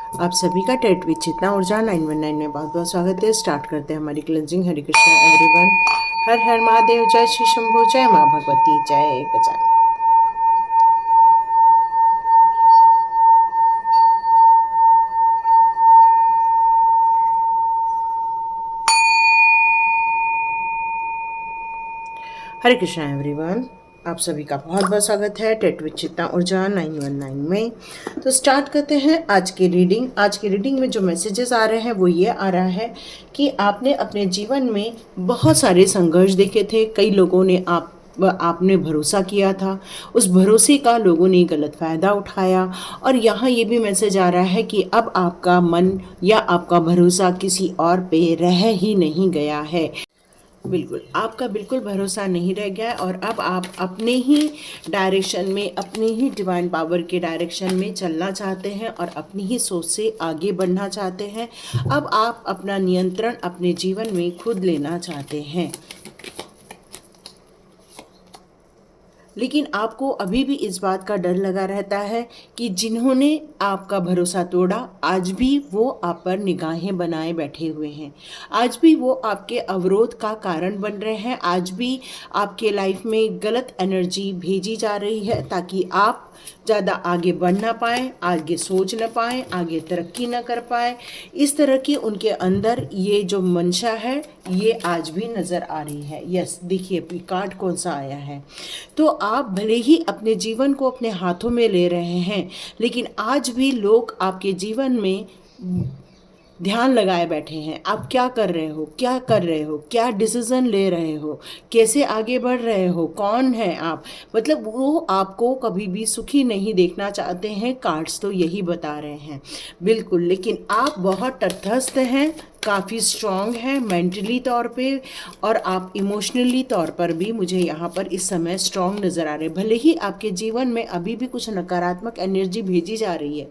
आप सभी का टेट विद चेतना ऊर्जा 919 में बहुत बहुत स्वागत है। स्टार्ट करते हैं हमारी क्लेंजिंग। हरे कृष्णा एवरीवन। हर हर महादेव। जय श्री शंभू। जय माँ भगवती। जय गजानन। हरे कृष्णा एवरीवन। आप सभी का बहुत बहुत स्वागत है टेट विद चेतना ऊर्जा 919 में। तो स्टार्ट करते हैं आज की रीडिंग। आज की रीडिंग में जो मैसेजेस आ रहे हैं वो ये आ रहा है कि आपने अपने जीवन में बहुत सारे संघर्ष देखे थे। कई लोगों ने आपने भरोसा किया था, उस भरोसे का लोगों ने गलत फ़ायदा उठाया। और यहाँ ये भी मैसेज आ रहा है कि अब आपका मन या आपका भरोसा किसी और पे रह ही नहीं गया है। बिल्कुल आपका बिल्कुल भरोसा नहीं रह गया है और अब आप अपने ही डायरेक्शन में, अपनी ही डिवाइन पावर के डायरेक्शन में चलना चाहते हैं और अपनी ही सोच से आगे बढ़ना चाहते हैं। अब आप अपना नियंत्रण अपने जीवन में खुद लेना चाहते हैं, लेकिन आपको अभी भी इस बात का डर लगा रहता है कि जिन्होंने आपका भरोसा तोड़ा आज भी वो आप पर निगाहें बनाए बैठे हुए हैं। आज भी वो आपके अवरोध का कारण बन रहे हैं। आज भी आपके लाइफ में गलत एनर्जी भेजी जा रही है ताकि आप ज़्यादा आगे बढ़ ना पाएँ, आगे सोच ना पाएँ, आगे तरक्की ना कर पाए। इस तरह की उनके अंदर ये जो मंशा है ये आज भी नज़र आ रही है। यस, देखिए कार्ड कौन सा आया है। तो आप भले ही अपने जीवन को अपने हाथों में ले रहे हैं, लेकिन आज भी लोग आपके जीवन में ध्यान लगाए बैठे हैं। आप क्या कर रहे हो, क्या कर रहे हो, क्या डिसीजन ले रहे हो, कैसे आगे बढ़ रहे हो, कौन है आप। मतलब वो आपको कभी भी सुखी नहीं देखना चाहते हैं। कार्ड्स तो यही बता रहे हैं। बिल्कुल, लेकिन आप बहुत तटस्थ हैं, काफ़ी स्ट्रॉन्ग है मेंटली तौर पे, और आप इमोशनली तौर पर भी मुझे यहाँ पर इस समय स्ट्रॉन्ग नज़र आ रहे हैं। भले ही आपके जीवन में अभी भी कुछ नकारात्मक एनर्जी भेजी जा रही है,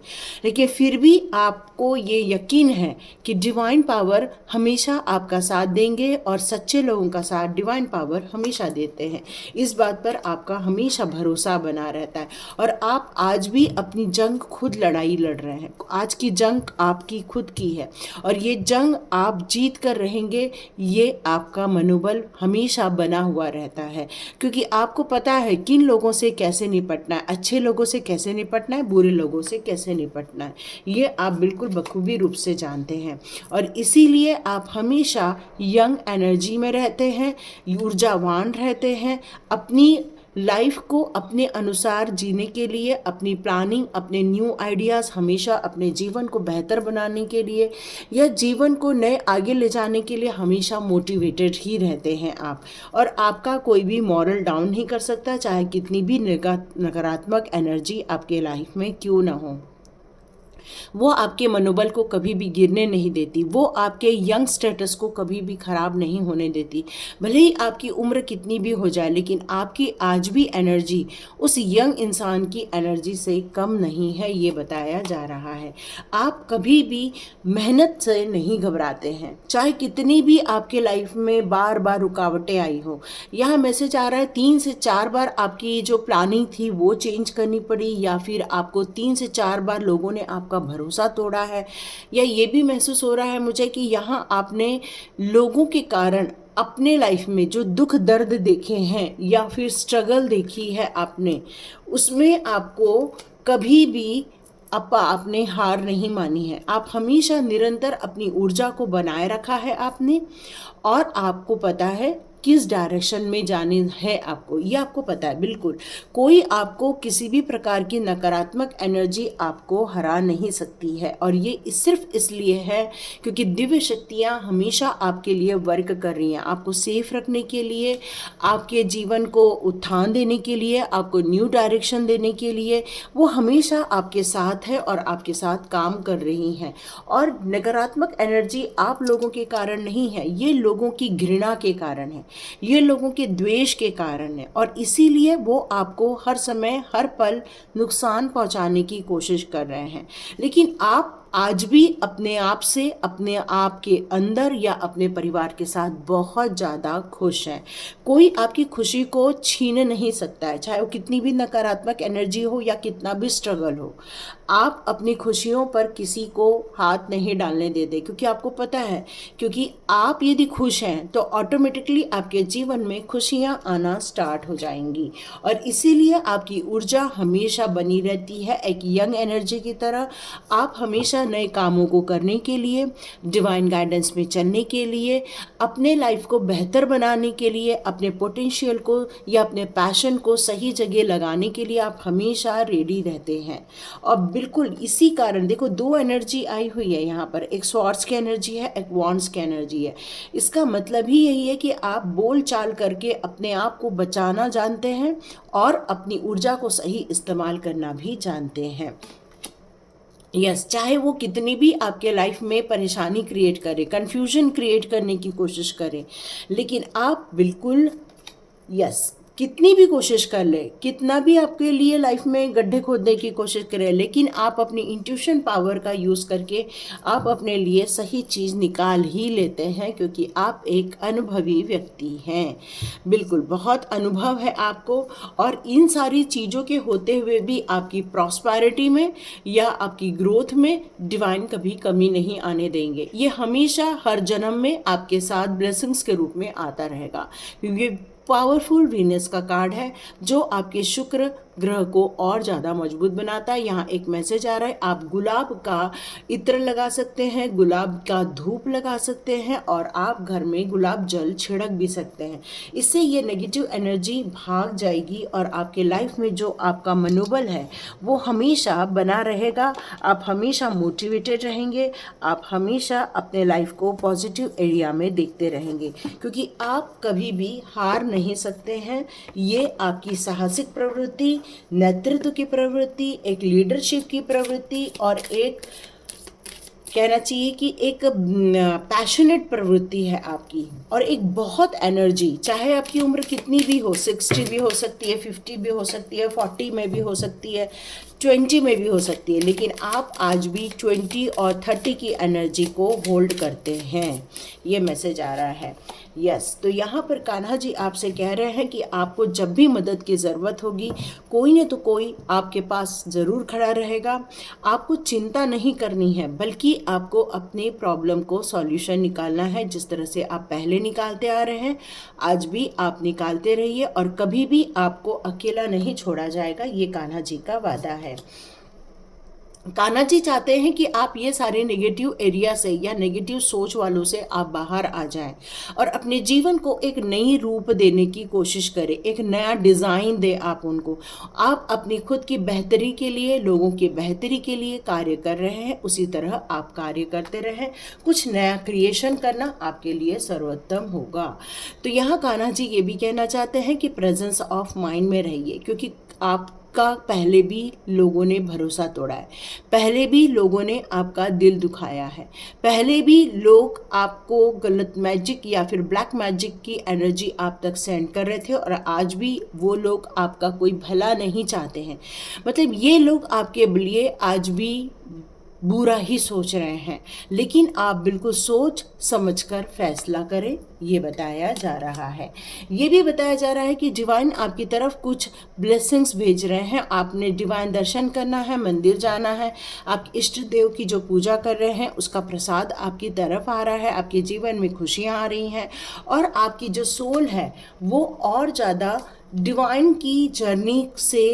लेकिन फिर भी आपको ये यकीन है कि डिवाइन पावर हमेशा आपका साथ देंगे और सच्चे लोगों का साथ डिवाइन पावर हमेशा देते हैं। इस बात पर आपका हमेशा भरोसा बना रहता है और आप आज भी अपनी जंग खुद लड़ाई लड़ रहे हैं। आज की जंग आपकी खुद की है और ये जंग आप जीत कर रहेंगे। ये आपका मनोबल हमेशा बना हुआ रहता है, क्योंकि आपको पता है किन लोगों से कैसे निपटना है, अच्छे लोगों से कैसे निपटना है, बुरे लोगों से कैसे निपटना है। ये आप बिल्कुल बखूबी रूप से जानते हैं और इसीलिए आप हमेशा यंग एनर्जी में रहते हैं, ऊर्जावान रहते हैं। अपनी लाइफ को अपने अनुसार जीने के लिए, अपनी प्लानिंग, अपने न्यू आइडियाज़, हमेशा अपने जीवन को बेहतर बनाने के लिए या जीवन को नए आगे ले जाने के लिए हमेशा मोटिवेटेड ही रहते हैं आप। और आपका कोई भी मॉरल डाउन नहीं कर सकता, चाहे कितनी भी नकारात्मक एनर्जी आपके लाइफ में क्यों ना हो। वो आपके मनोबल को कभी भी गिरने नहीं देती, वो आपके यंग स्टेटस को कभी भी खराब नहीं होने देती। भले ही आपकी उम्र कितनी भी हो जाए, लेकिन आपकी आज भी एनर्जी उस यंग इंसान की एनर्जी से कम नहीं है, ये बताया जा रहा है। आप कभी भी मेहनत से नहीं घबराते हैं, चाहे कितनी भी आपके लाइफ में बार बार रुकावटें आई हो। यह मैसेज आ रहा है 3 से 4 बार आपकी जो प्लानिंग थी वो चेंज करनी पड़ी, या फिर आपको 3 से 4 बार लोगों ने आपका भरोसा तोड़ा है, या ये भी महसूस हो रहा है मुझे कि यहाँ आपने लोगों के कारण अपने लाइफ में जो दुख दर्द देखे हैं या फिर स्ट्रगल देखी है आपने, उसमें आपको कभी भी आपने हार नहीं मानी है। आप हमेशा निरंतर अपनी ऊर्जा को बनाए रखा है आपने, और आपको पता है किस डायरेक्शन में जाने है आपको, ये आपको पता है। बिल्कुल कोई आपको किसी भी प्रकार की नकारात्मक एनर्जी आपको हरा नहीं सकती है, और ये सिर्फ इसलिए है क्योंकि दिव्य शक्तियाँ हमेशा आपके लिए वर्क कर रही हैं, आपको सेफ रखने के लिए, आपके जीवन को उत्थान देने के लिए, आपको न्यू डायरेक्शन देने के लिए। वो हमेशा आपके साथ है और आपके साथ काम कर रही हैं। और नकारात्मक एनर्जी आप लोगों के कारण नहीं है, ये लोगों की घृणा के कारण है, ये लोगों के द्वेष के कारण है, और इसीलिए वो आपको हर समय हर पल नुकसान पहुंचाने की कोशिश कर रहे हैं। लेकिन आप आज भी अपने आप से, अपने आप के अंदर या अपने परिवार के साथ बहुत ज़्यादा खुश हैं। कोई आपकी खुशी को छीन नहीं सकता है, चाहे वो कितनी भी नकारात्मक एनर्जी हो या कितना भी स्ट्रगल हो। आप अपनी खुशियों पर किसी को हाथ नहीं डालने देते, क्योंकि आपको पता है, क्योंकि आप यदि खुश हैं तो ऑटोमेटिकली आपके जीवन में खुशियां आना स्टार्ट हो जाएंगी। और इसीलिए आपकी ऊर्जा हमेशा बनी रहती है एक यंग एनर्जी की तरह। आप हमेशा नए कामों को करने के लिए, डिवाइन गाइडेंस में चलने के लिए, अपने लाइफ को बेहतर बनाने के लिए, अपने पोटेंशियल को या अपने पैशन को सही जगह लगाने के लिए आप हमेशा रेडी रहते हैं। और बिल्कुल इसी कारण देखो, दो एनर्जी आई हुई है यहाँ पर, एक स्वॉर्ड्स की एनर्जी है, एक वॉन्ड्स की एनर्जी है। इसका मतलब ही यही है कि आप बोल चाल करके अपने आप को बचाना जानते हैं और अपनी ऊर्जा को सही इस्तेमाल करना भी जानते हैं। यस, चाहे वो कितनी भी आपके लाइफ में परेशानी क्रिएट करे, कन्फ्यूजन क्रिएट करने की कोशिश करें, लेकिन आप बिल्कुल यस कितनी भी कोशिश कर ले, कितना भी आपके लिए लाइफ में गड्ढे खोदने की कोशिश करें, लेकिन आप अपनी इंट्यूशन पावर का यूज़ करके आप अपने लिए सही चीज़ निकाल ही लेते हैं, क्योंकि आप एक अनुभवी व्यक्ति हैं। बिल्कुल बहुत अनुभव है आपको, और इन सारी चीज़ों के होते हुए भी आपकी प्रॉस्पेरिटी में या आपकी ग्रोथ में डिवाइन कभी कमी नहीं आने देंगे। ये हमेशा हर जन्म में आपके साथ ब्लेसिंग्स के रूप में आता रहेगा, क्योंकि पावरफुल वीनस का कार्ड है जो आपके शुक्र ग्रह को और ज़्यादा मजबूत बनाता है। यहाँ एक मैसेज आ रहा है, आप गुलाब का इत्र लगा सकते हैं, गुलाब का धूप लगा सकते हैं, और आप घर में गुलाब जल छिड़क भी सकते हैं। इससे ये नेगेटिव एनर्जी भाग जाएगी और आपके लाइफ में जो आपका मनोबल है वो हमेशा बना रहेगा। आप हमेशा मोटिवेटेड रहेंगे, आप हमेशा अपने लाइफ को पॉजिटिव एरिया में देखते रहेंगे, क्योंकि आप कभी भी हार नहीं सकते हैं। ये आपकी साहसिक प्रवृत्ति, नेतृत्व की प्रवृत्ति, एक लीडरशिप की प्रवृत्ति और एक कहना चाहिए कि एक पैशनेट प्रवृत्ति है आपकी, और एक बहुत एनर्जी, चाहे आपकी उम्र कितनी भी हो, 60 भी हो सकती है, 50 भी हो सकती है, 40 में भी हो सकती है, 20 में भी हो सकती है, लेकिन आप आज भी 20 और 30 की एनर्जी को होल्ड करते हैं। ये मैसेज आ रहा है। यस, तो यहाँ पर कान्हा जी आपसे कह रहे हैं कि आपको जब भी मदद की ज़रूरत होगी, कोई न तो कोई आपके पास ज़रूर खड़ा रहेगा। आपको चिंता नहीं करनी है, बल्कि आपको अपने प्रॉब्लम को सॉल्यूशन निकालना है। जिस तरह से आप पहले निकालते आ रहे हैं, आज भी आप निकालते रहिए, और कभी भी आपको अकेला नहीं छोड़ा जाएगा। ये कान्हा जी का वादा है। कान्हा जी चाहते हैं कि आप ये सारे नेगेटिव एरिया से या नेगेटिव सोच वालों से आप बाहर आ जाएं और अपने जीवन को एक नई रूप देने की कोशिश करें, एक नया डिज़ाइन दें आप उनको। आप अपनी खुद की बेहतरी के लिए, लोगों की बेहतरी के लिए कार्य कर रहे हैं, उसी तरह आप कार्य करते रहें। कुछ नया क्रिएशन करना आपके लिए सर्वोत्तम होगा। तो यहाँ कान्हा जी ये भी कहना चाहते हैं कि प्रेजेंस ऑफ माइंड में रहिए, क्योंकि आप का पहले भी लोगों ने भरोसा तोड़ा है, पहले भी लोगों ने आपका दिल दुखाया है, पहले भी लोग आपको गलत मैजिक या फिर ब्लैक मैजिक की एनर्जी आप तक सेंड कर रहे थे, और आज भी वो लोग आपका कोई भला नहीं चाहते हैं। मतलब ये लोग आपके लिए आज भी बुरा ही सोच रहे हैं, लेकिन आप बिल्कुल सोच समझकर फैसला करें, ये बताया जा रहा है। ये भी बताया जा रहा है कि डिवाइन आपकी तरफ कुछ ब्लेसिंग्स भेज रहे हैं। आपने डिवाइन दर्शन करना है, मंदिर जाना है, आप इष्ट देव की जो पूजा कर रहे हैं उसका प्रसाद आपकी तरफ आ रहा है, आपके जीवन में खुशियाँ आ रही हैं, और आपकी जो सोल है वो और ज़्यादा डिवाइन की जर्नी से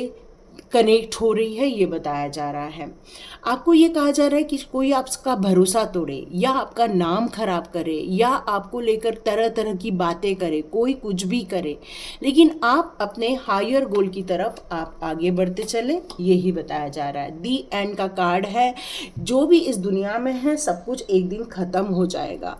कनेक्ट हो रही है, ये बताया जा रहा है। आपको ये कहा जा रहा है कि कोई आपका भरोसा तोड़े या आपका नाम खराब करे या आपको लेकर तरह तरह की बातें करे, कोई कुछ भी करे, लेकिन आप अपने हायर गोल की तरफ आप आगे बढ़ते चले, यही बताया जा रहा है। दी एंड का कार्ड है, जो भी इस दुनिया में है सब कुछ एक दिन ख़त्म हो जाएगा,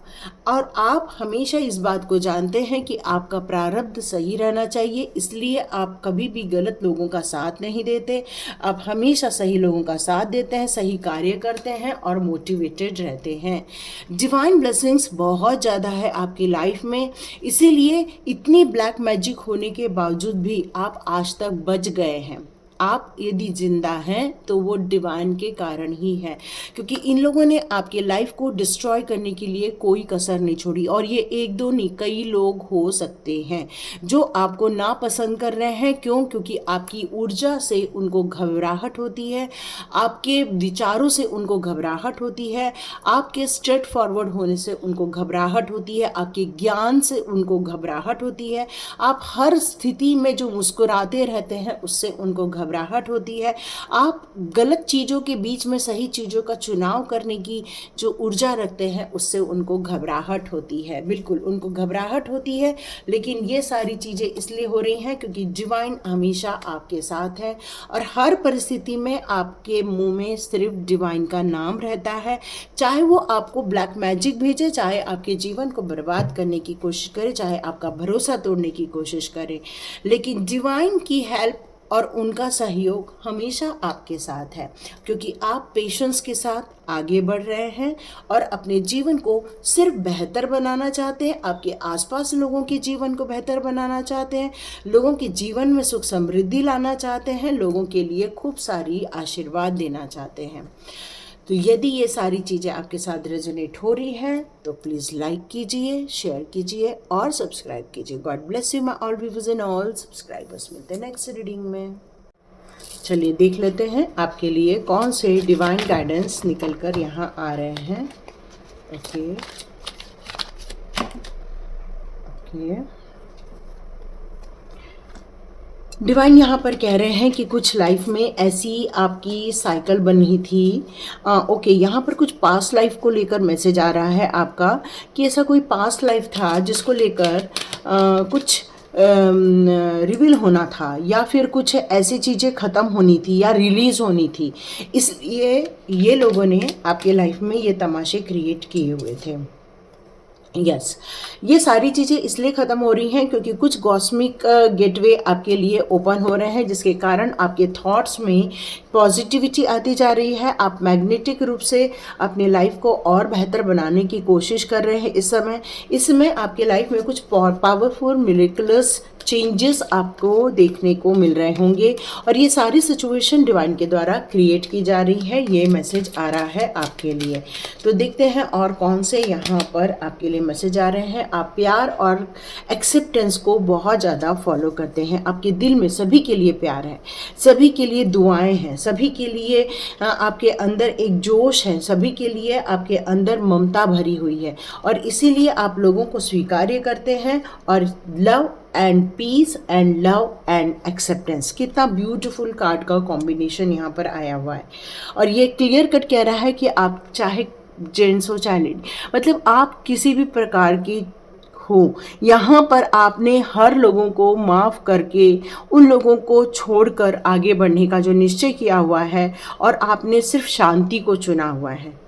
और आप हमेशा इस बात को जानते हैं कि आपका प्रारब्ध सही रहना चाहिए, इसलिए आप कभी भी गलत लोगों का साथ नहीं देते, आप हमेशा सही लोगों का साथ देते हैं, सही कार्य करते हैं और मोटिवेटेड रहते हैं। डिवाइन ब्लेसिंग्स बहुत ज़्यादा है आपकी लाइफ में, इसीलिए इतनी ब्लैक मैजिक होने के बावजूद भी आप आज तक बच गए हैं। आप यदि जिंदा हैं तो वो डिवाइन के कारण ही है, क्योंकि इन लोगों ने आपके लाइफ को डिस्ट्रॉय करने के लिए कोई कसर नहीं छोड़ी। और ये एक दो नहीं, कई लोग हो सकते हैं जो आपको नापसंद कर रहे हैं। क्यों? क्योंकि आपकी ऊर्जा से उनको घबराहट होती है, आपके विचारों से उनको घबराहट होती है, आपके स्ट्रेट फॉरवर्ड होने से उनको घबराहट होती है, आपके ज्ञान से उनको घबराहट होती है, आप हर स्थिति में जो मुस्कुराते रहते हैं उससे उनको घबराहट होती है, आप गलत चीज़ों के बीच में सही चीज़ों का चुनाव करने की जो ऊर्जा रखते हैं उससे उनको घबराहट होती है। बिल्कुल उनको घबराहट होती है, लेकिन ये सारी चीज़ें इसलिए हो रही हैं क्योंकि डिवाइन हमेशा आपके साथ है और हर परिस्थिति में आपके मुंह में सिर्फ डिवाइन का नाम रहता है। चाहे वो आपको ब्लैक मैजिक भेजे, चाहे आपके जीवन को बर्बाद करने की कोशिश करे, चाहे आपका भरोसा तोड़ने की कोशिश करे, लेकिन डिवाइन की हेल्प और उनका सहयोग हमेशा आपके साथ है, क्योंकि आप पेशेंस के साथ आगे बढ़ रहे हैं और अपने जीवन को सिर्फ बेहतर बनाना चाहते हैं, आपके आसपास लोगों के जीवन को बेहतर बनाना चाहते हैं, लोगों के जीवन में सुख समृद्धि लाना चाहते हैं, लोगों के लिए खूब सारी आशीर्वाद देना चाहते हैं। तो यदि ये सारी चीज़ें आपके साथ रेजोनेट हो रही हैं तो प्लीज़ लाइक कीजिए, शेयर कीजिए और सब्सक्राइब कीजिए। God bless you my all viewers and all subscribers. मिलते हैं नेक्स्ट रीडिंग में। चलिए देख लेते हैं आपके लिए कौन से डिवाइन गाइडेंस निकल कर यहाँ आ रहे हैं। ओके ओके, डिवाइन यहाँ पर कह रहे हैं कि कुछ लाइफ में ऐसी आपकी साइकिल बनी थी। ओके, यहाँ पर कुछ पास्ट लाइफ को लेकर मैसेज आ रहा है आपका कि ऐसा कोई पास्ट लाइफ था जिसको लेकर कुछ रिवील होना था, या फिर कुछ ऐसी चीज़ें ख़त्म होनी थी या रिलीज़ होनी थी, इसलिए ये लोगों ने आपके लाइफ में ये तमाशे क्रिएट किए हुए थे। यस, ये सारी चीज़ें इसलिए ख़त्म हो रही हैं क्योंकि कुछ कॉस्मिक गेटवे आपके लिए ओपन हो रहे हैं, जिसके कारण आपके थॉट्स में पॉजिटिविटी आती जा रही है। आप मैग्नेटिक रूप से अपनी लाइफ को और बेहतर बनाने की कोशिश कर रहे हैं। इस समय आपके लाइफ में कुछ पावरफुल मिरेकलस चेंजेस आपको देखने को मिल रहे होंगे और ये सारी सिचुएशन डिवाइन के द्वारा क्रिएट की जा रही है। ये मैसेज आ रहा है आपके लिए। तो देखते हैं और कौन से यहाँ पर आपके लिए मैसेज आ रहे हैं। आप प्यार और एक्सेप्टेंस को बहुत ज़्यादा फॉलो करते हैं। आपके दिल में सभी के लिए प्यार है, सभी के लिए दुआएं हैं, सभी के लिए आपके अंदर एक जोश है, सभी के लिए आपके अंदर ममता भरी हुई है और इसीलिए आप लोगों को स्वीकार्य करते हैं। और love and peace and love and acceptance, कितना ब्यूटीफुल कार्ड का कॉम्बिनेशन यहाँ पर आया हुआ है। और ये क्लियर कट कह रहा है कि आप चाहे जेंट्स हो चाहे लेडी, मतलब आप किसी भी प्रकार की हो, यहाँ पर आपने हर लोगों को माफ़ करके उन लोगों को छोड़कर आगे बढ़ने का जो निश्चय किया हुआ है और आपने सिर्फ शांति को चुना हुआ है।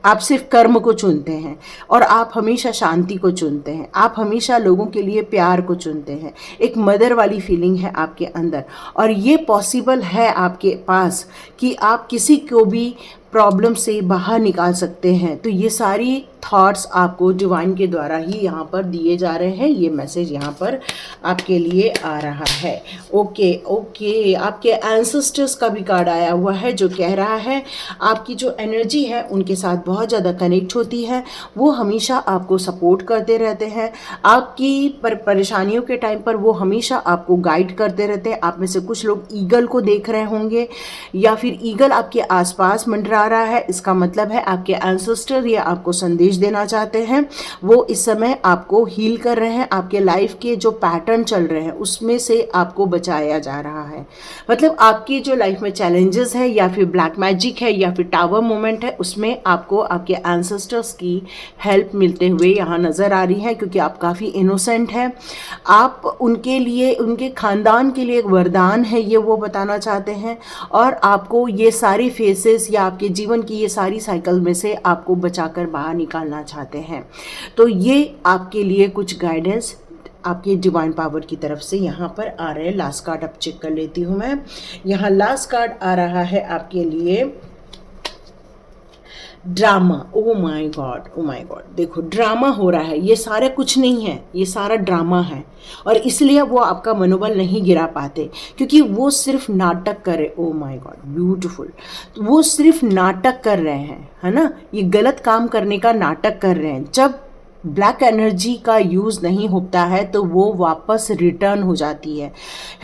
आप सिर्फ कर्म को चुनते हैं और आप हमेशा शांति को चुनते हैं। आप हमेशा लोगों के लिए प्यार को चुनते हैं। एक मदर वाली फीलिंग है आपके अंदर और ये पॉसिबल है आपके पास कि आप किसी को भी प्रॉब्लम से बाहर निकाल सकते हैं। तो ये सारी थॉट्स आपको डिवाइन के द्वारा ही यहाँ पर दिए जा रहे हैं। ये मैसेज यहाँ पर आपके लिए आ रहा है। ओके ओके, आपके एंसेस्टर्स का भी कार्ड आया हुआ है जो कह रहा है आपकी जो एनर्जी है उनके साथ बहुत ज़्यादा कनेक्ट होती है। वो हमेशा आपको सपोर्ट करते रहते हैं। आपकी परेशानियों के टाइम पर वो हमेशा आपको गाइड करते रहते हैं। आप में से कुछ लोग ईगल को देख रहे होंगे या फिर ईगल आपके आसपास मंडरा रहा है। इसका मतलब है आपके एंसेस्टर ये आपको संदेश देना चाहते हैं। वो इस समय आपको हील कर रहे हैं। आपके लाइफ के जो पैटर्न चल रहे हैं उसमें से आपको बचाया जा रहा है। मतलब आपकी जो लाइफ में चैलेंजेस है या फिर ब्लैक मैजिक है या फिर टावर मोमेंट है, उसमें आपको आपके एंसेस्टर्स की हेल्प मिलते हुए यहाँ नज़र आ रही है, क्योंकि आप काफ़ी इनोसेंट हैं। आप उनके लिए, उनके ख़ानदान के लिए एक वरदान है ये वो बताना चाहते हैं और आपको ये सारी फेसेस या आपके जीवन की ये सारी साइकिल में से आपको बचाकर बाहर निकालना चाहते हैं। तो ये आपके लिए कुछ गाइडेंस आपके डिवाइन पावर की तरफ से यहाँ पर आ रहे हैं। लास्ट कार्ड अब चेक कर लेती हूँ मैं। यहाँ लास्ट कार्ड आ रहा है आपके लिए drama, oh my God, oh my God, देखो ड्रामा हो रहा है, ये सारा कुछ नहीं है, ये सारा ड्रामा है। और इसलिए वो आपका मनोबल नहीं गिरा पाते, क्योंकि वो सिर्फ नाटक कर रहे, ओ माय गॉड ब्यूटीफुल, वो सिर्फ नाटक कर रहे हैं, है ना, ये गलत काम करने का नाटक कर रहे हैं। जब ब्लैक एनर्जी का यूज़ नहीं होता है तो वो वापस रिटर्न हो जाती है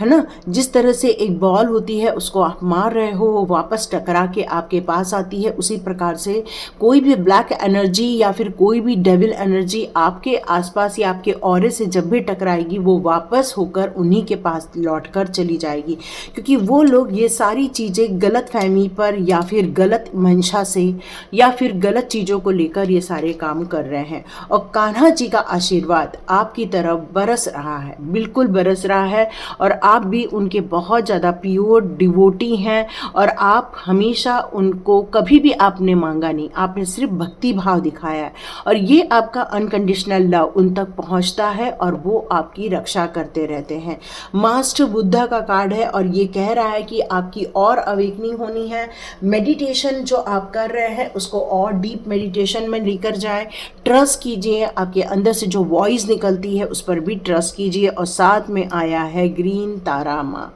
ना। जिस तरह से एक बॉल होती है, उसको आप मार रहे हो, वो वापस टकरा के आपके पास आती है, उसी प्रकार से कोई भी ब्लैक एनर्जी या फिर कोई भी डेविल एनर्जी आपके आसपास या आपके ऑरे से जब भी टकराएगी, वो वापस होकर उन्हीं के पास लौट कर चली जाएगी, क्योंकि वो लोग ये सारी चीज़ें गलत फहमी पर या फिर गलत मंशा से या फिर गलत चीज़ों को लेकर ये सारे काम कर रहे हैं। और कान्हा जी का आशीर्वाद आपकी तरफ बरस रहा है, बिल्कुल बरस रहा है, और आप भी उनके बहुत ज़्यादा प्योर डिवोटी हैं, और आप हमेशा उनको कभी भी आपने मांगा नहीं, आपने सिर्फ भक्ति भाव दिखाया है, और ये आपका अनकंडीशनल लव उन तक पहुंचता है और वो आपकी रक्षा करते रहते हैं। मास्टर बुद्धा का कार्ड है और ये कह रहा है कि आपकी और अवेकनिंग होनी है। मेडिटेशन जो आप कर रहे हैं उसको और डीप मेडिटेशन में लेकर जाएं, ट्रस्ट कीजिए, आपके अंदर से जो वॉइस निकलती है उस पर भी ट्रस्ट कीजिए। और साथ में आया है ग्रीन तारा माँ,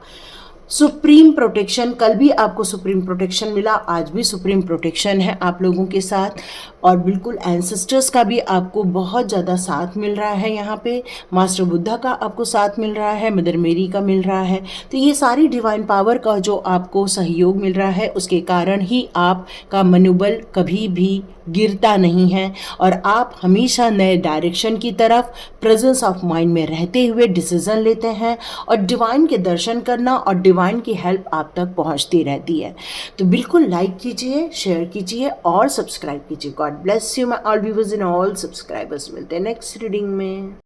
सुप्रीम प्रोटेक्शन। कल भी आपको सुप्रीम प्रोटेक्शन मिला, आज भी सुप्रीम प्रोटेक्शन है आप लोगों के साथ, और बिल्कुल एंसेस्टर्स का भी आपको बहुत ज़्यादा साथ मिल रहा है। यहाँ पे मास्टर बुद्धा का आपको साथ मिल रहा है, मदर मेरी का मिल रहा है। तो ये सारी डिवाइन पावर का जो आपको सहयोग मिल रहा है, उसके कारण ही आपका मनोबल कभी भी गिरता नहीं है, और आप हमेशा नए डायरेक्शन की तरफ प्रेजेंस ऑफ माइंड में रहते हुए डिसीजन लेते हैं, और डिवाइन के दर्शन करना और डिवाइन की हेल्प आप तक पहुंचती रहती है। तो बिल्कुल लाइक कीजिए, शेयर कीजिए और सब्सक्राइब कीजिए। God bless you my all viewers and all subscribers. मिलते हैं नेक्स्ट रीडिंग में।